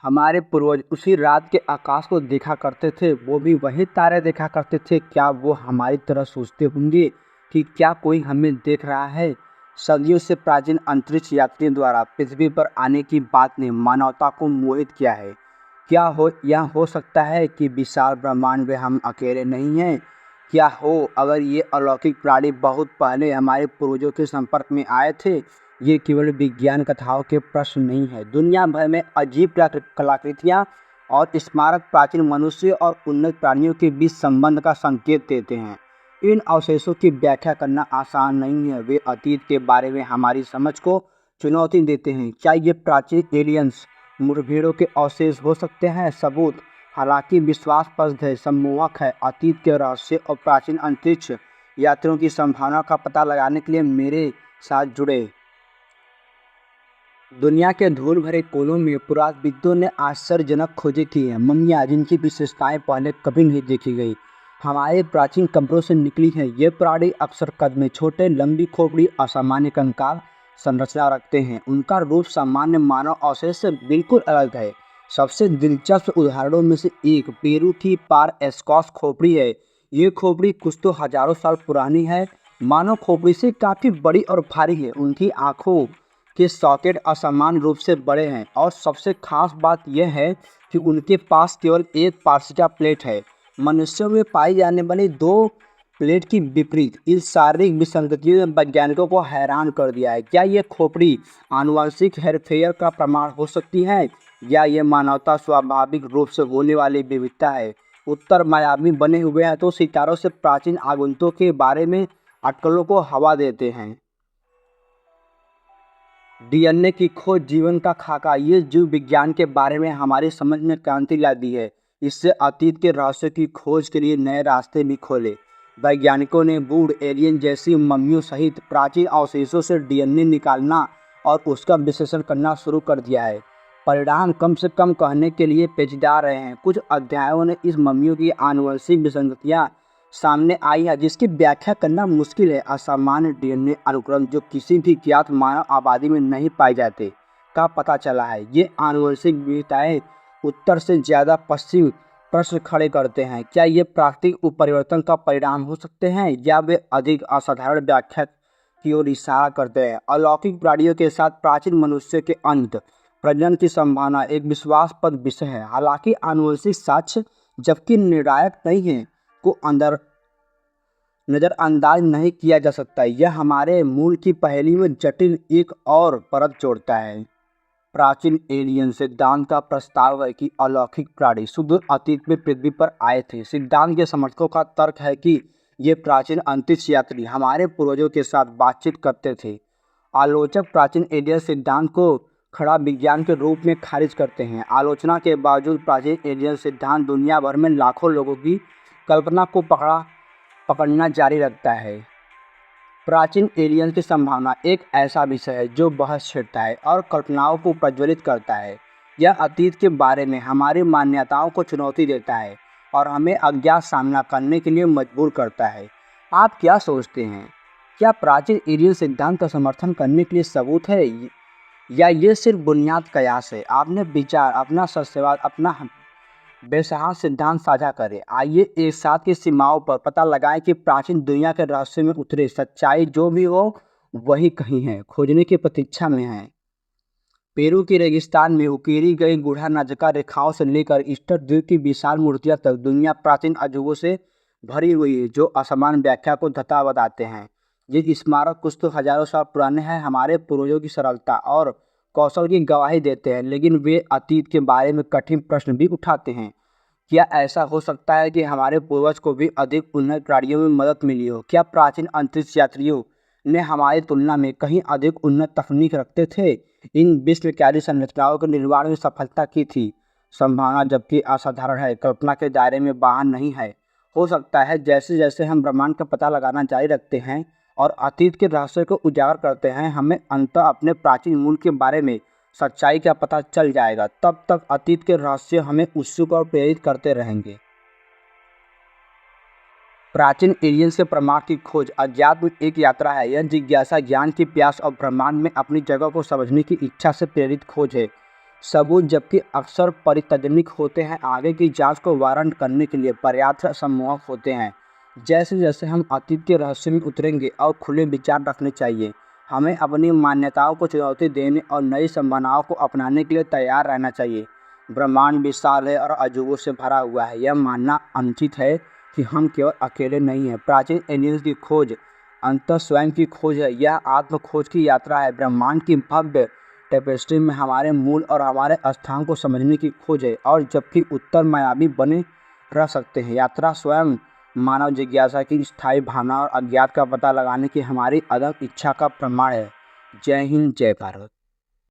हमारे पूर्वज उसी रात के आकाश को देखा करते थे, वो भी वही तारे देखा करते थे। क्या वो हमारी तरह सोचते होंगे कि क्या कोई हमें देख रहा है? सदियों से प्राचीन अंतरिक्ष यात्रियों द्वारा पृथ्वी पर आने की बात ने मानवता को मोहित किया है। क्या यह हो सकता है कि विशाल ब्रह्मांड में हम अकेले नहीं हैं? क्या हो अगर ये अलौकिक प्राणी बहुत पहले हमारे पूर्वजों के संपर्क में आए थे? ये केवल विज्ञान कथाओं के प्रश्न नहीं है। दुनिया भर में अजीब कलाकृतियाँ और स्मारक प्राचीन मनुष्य और उन्नत प्राणियों के बीच संबंध का संकेत देते हैं। इन अवशेषों की व्याख्या करना आसान नहीं है। वे अतीत के बारे में हमारी समझ को चुनौती देते हैं। क्या ये प्राचीन एलियंस मुठभेड़ों के अवशेष हो सकते हैं? सबूत हालांकि विश्वासप्रद है, सम्मोहक है। अतीत के रहस्य और प्राचीन अंतरिक्ष यात्रियों की संभावना का पता लगाने के लिए मेरे साथ जुड़े। दुनिया के धूल भरे कोनों में पुरातत्वविदों ने आश्चर्यजनक खोजें की हैं। मम्मियाँ जिनकी विशेषताएं पहले कभी नहीं देखी गई हमारे प्राचीन कब्रों से निकली हैं। ये प्राणी अक्सर कद में छोटे, लंबी खोपड़ी, असामान्य कंकाल संरचना रखते हैं। उनका रूप सामान्य मानव अवशेष से बिल्कुल अलग है। सबसे दिलचस्प उदाहरणों में से एक पेरू की पार एस्कॉस खोपड़ी है। ये खोपड़ी कुछ तो हजारों साल पुरानी है। मानव खोपड़ी से काफ़ी बड़ी और भारी है। उनकी आँखों के सॉकेट असमान रूप से बड़े हैं और सबसे खास बात यह है कि उनके पास केवल एक पार्श्विका प्लेट है। मनुष्यों में पाई जाने वाली दो प्लेट की विपरीत इस शारीरिक विसंगतियों ने वैज्ञानिकों को हैरान कर दिया है। क्या ये खोपड़ी आनुवंशिक हेरफेर का प्रमाण हो सकती है या ये मानवता स्वाभाविक रूप से होने वाली विविधता है? उत्तर मायावी बने हुए हैं तो सितारों से प्राचीन आगंतुकों के बारे में अटकलों को हवा देते हैं। डीएनए की खोज, जीवन का खाका, ये जीव विज्ञान के बारे में हमारी समझ में क्रांति ला दी है। इससे अतीत के रहस्यों की खोज के लिए नए रास्ते भी खोले। वैज्ञानिकों ने बूढ़ एलियन जैसी मम्मियों सहित प्राचीन अवशेषों से डीएनए निकालना और उसका विश्लेषण करना शुरू कर दिया है। परिणाम कम से कम कहने के लिए पेचीदा रहे हैं। कुछ अध्ययनों ने इस मम्मियों की आनुवंशिक विसंगतियाँ सामने आई है जिसकी व्याख्या करना मुश्किल है। असामान्य डीएनए अनुक्रम जो किसी भी ज्ञात मानव आबादी में नहीं पाए जाते का पता चला है। ये आनुवंशिक विविधताएं उत्तर से ज़्यादा पश्चिम प्रश्न खड़े करते हैं। क्या ये प्राकृतिक उत्परिवर्तन का परिणाम हो सकते हैं या वे अधिक असाधारण व्याख्या की ओर इशारा करते हैं? अलौकिक प्राणियों के साथ प्राचीन मनुष्य के अंत प्रजनन की संभावना एक विश्वासप्रद विषय है। हालांकि आनुवंशिक साक्ष्य जबकि निर्णायक नहीं है को नज़रअंदाज नहीं किया जा सकता। यह हमारे मूल की पहेली में जटिल एक और परत जोड़ता है। प्राचीन एलियन सिद्धांत का प्रस्ताव है कि अलौकिक प्राणी सुदूर अतीत में पृथ्वी पर आए थे। सिद्धांत के समर्थकों का तर्क है कि ये प्राचीन अंतरिक्ष यात्री हमारे पूर्वजों के साथ बातचीत करते थे। आलोचक प्राचीन एलियन सिद्धांत को खड़ा विज्ञान के रूप में खारिज करते हैं। आलोचना के बावजूद प्राचीन एलियन सिद्धांत दुनिया भर में लाखों लोगों की कल्पना को पकड़ना जारी रखता है। प्राचीन एलियंस की संभावना एक ऐसा विषय है जो बहस छेड़ता है और कल्पनाओं को प्रज्वलित करता है। यह अतीत के बारे में हमारी मान्यताओं को चुनौती देता है और हमें अज्ञात सामना करने के लिए मजबूर करता है। आप क्या सोचते हैं? क्या प्राचीन एलियन सिद्धांत का समर्थन करने के लिए सबूत है या ये सिर्फ बुनियाद कयास है? आपने विचार, अपना सत्यवाद, अपना बेसहारा सिद्धांत साझा करें। आइए एक साथ की सीमाओं पर पता लगाएं कि प्राचीन दुनिया के रहस्य में उतरे सच्चाई जो भी हो वही कहीं है, खोजने की प्रतीक्षा में है। पेरू के रेगिस्तान में उकेरी गई गूढ़ा नाजका रेखाओं से लेकर ईस्टर द्वीप की विशाल मूर्तियां तक दुनिया प्राचीन अजूबों से भरी हुई है जो असमान व्याख्या को धता बताते हैं। ये स्मारक कुछ तो हजारों साल पुराने हैं, हमारे पूर्वजों की सरलता और कौशल की गवाही देते हैं, लेकिन वे अतीत के बारे में कठिन प्रश्न भी उठाते हैं। क्या ऐसा हो सकता है कि हमारे पूर्वज को भी अधिक उन्नत प्राणियों में मदद मिली हो? क्या प्राचीन अंतरिक्ष यात्रियों ने हमारी तुलना में कहीं अधिक उन्नत तकनीक रखते थे, इन विश्वकारी संरचनाओं के निर्माण में सफलता की थी? संभावना जबकि असाधारण है, कल्पना के दायरे में बाहर नहीं है। हो सकता है जैसे जैसे हम ब्रह्मांड का पता लगाना जारी रखते हैं और अतीत के रहस्य को उजागर करते हैं, हमें अंततः अपने प्राचीन मूल के बारे में सच्चाई का पता चल जाएगा। तब तक अतीत के रहस्य हमें उत्सुक और प्रेरित करते रहेंगे। प्राचीन एलियन से प्रमाण की खोज अध्यात्म एक यात्रा है। यह जिज्ञासा, ज्ञान की प्यास और ब्रह्मांड में अपनी जगह को समझने की इच्छा से प्रेरित खोज है। सबूत जबकि अक्सर परितज्निक होते हैं, आगे की जांच को वारंट करने के लिए पर्याप्त सम्मोहक होते हैं। जैसे जैसे हम अतीत के रहस्य में उतरेंगे और खुले विचार रखने चाहिए, हमें अपनी मान्यताओं को चुनौती देने और नई संभावनाओं को अपनाने के लिए तैयार रहना चाहिए। ब्रह्मांड विशाल है और अजूबों से भरा हुआ है। यह मानना अनुचित है कि हम केवल अकेले नहीं हैं। प्राचीन एलियंस की खोज अंततः स्वयं की खोज है। यह आत्म खोज की यात्रा है। ब्रह्मांड की भव्य टेपेस्ट्री में हमारे मूल और हमारे स्थान को समझने की खोज है। और जबकि उत्तर मायावी बने रह सकते हैं, यात्रा स्वयं मानव जिज्ञासा की स्थायी भावना और अज्ञात का पता लगाने की हमारी अदम्य इच्छा का प्रमाण है। जय हिंद, जय भारत।